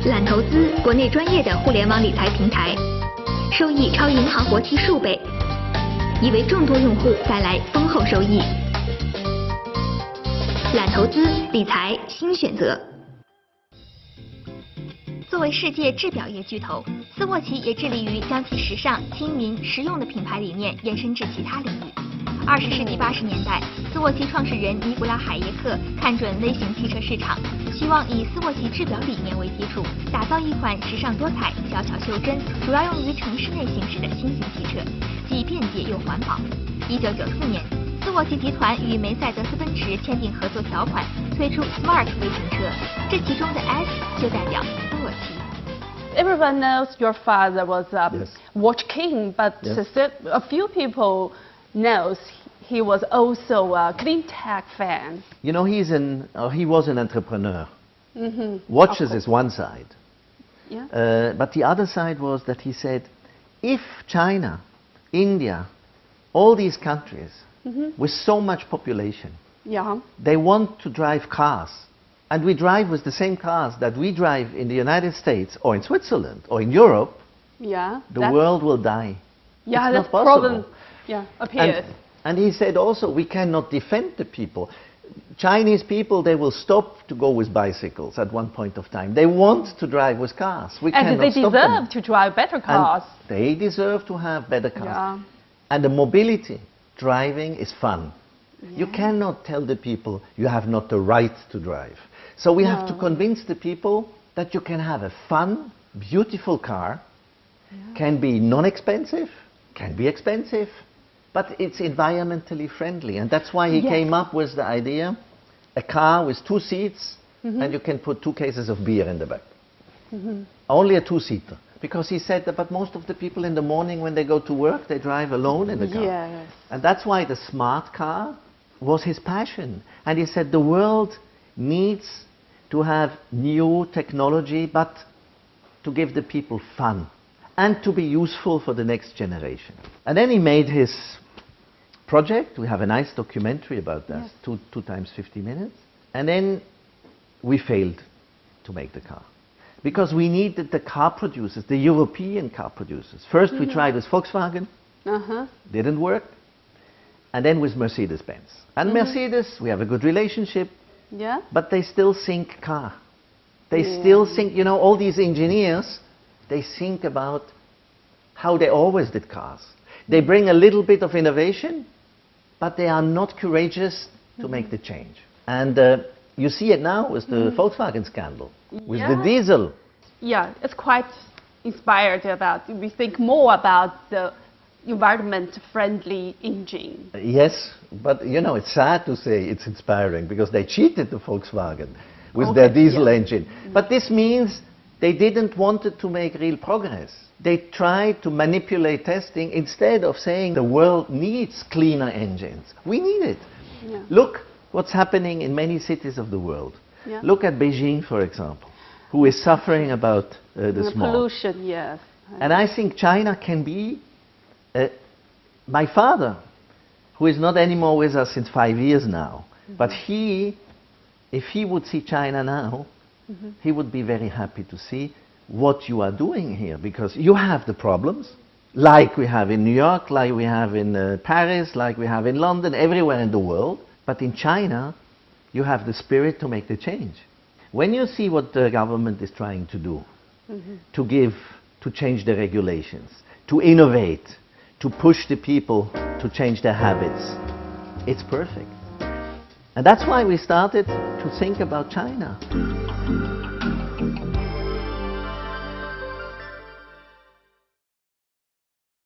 揽投资国内专业的互联网理财平台，收益超银行活期数倍，已为众多用户带来丰厚收益。揽投资理财新选择。作为世界制表业巨头，斯沃琪也致力于将其时尚、亲民、实用的品牌理念延伸至其他领域。20世纪80年代，斯沃琪创始人尼古拉海耶克看准微型汽车市场，希望以斯沃琪制表理念为基础，打造一款时尚多彩、小巧袖珍、主要用于城市内行驶的新型汽车，既便捷又环保。1994年，斯沃琪集团与梅赛德斯奔驰签订合作条款，推出 Smart 微型车，这其中的 S 就代表斯沃琪。Everyone knows your father was Yes. watch king, but Yes. a few people knows he was also a clean tech fan. You know, he was an entrepreneur. Mm-hmm. Watches is one side. Yeah. But the other side was that he said, if China, India, all these countries with so much population, Yeah. they want to drive cars, and we drive with the same cars that we drive in the United States or in Switzerland or in Europe, Yeah. the world will die. Yeah, It's that not problem. possible. Yeah, appears. And he said also, we cannot defend the people. Chinese people, they will stop to go with bicycles at one point of time. They want to drive with cars. We And cannot they stop deserve them. to drive better cars. And they deserve to have better cars. Yeah. And the mobility, driving is fun. You cannot tell the people you have not the right to drive. So we have to convince the people that you can have a fun, beautiful car, can be non-expensive, can be expensive, but it's environmentally friendly. And that's why he came up with the idea, a car with 2 seats, and you can put 2 cases of beer in the back. Only a 2-seater. Because he said that, but most of the people in the morning when they go to work, they drive alone in the car. Yes. And that's why the smart car was his passion. And he said the world needs to have new technology, but to give the people fun and to be useful for the next generation. And then he made his project. We have a nice documentary about that, 2 times 50 minutes. And then we failed to make the car. Because we needed the car producers, the European car producers. First we tried with Volkswagen, didn't work. And then with Mercedes-Benz. And Mercedes, we have a good relationship, Yeah. but they still think car. They still think, you know, all these engineers, they think about how they always did cars. They bring a little bit of innovation, but they are not courageous to make the change. And you see it now with the Volkswagen scandal, with the diesel. Yeah, it's quite inspired about, we think more about the environment-friendly engine. Yes, but you know, it's sad to say it's inspiring because they cheated the Volkswagen with their diesel engine. But this means they didn't want to make real progress. They tried to manipulate testing instead of saying the world needs cleaner engines. We need it. Yeah. Look what's happening in many cities of the world. Yeah. Look at Beijing, for example, who is suffering about the smog. Pollution, yes. And I think China can be... my father, who is not anymore with us since 5 years now, but if he would see China now, he would be very happy to see what you are doing here, because you have the problems, like we have in New York, like we have in Paris, like we have in London, everywhere in the world. But in China, you have the spirit to make the change. When you see what the government is trying to do, to change the regulations, to innovate, to push the people to change their habits, it's perfect. And that's why we started to think about China.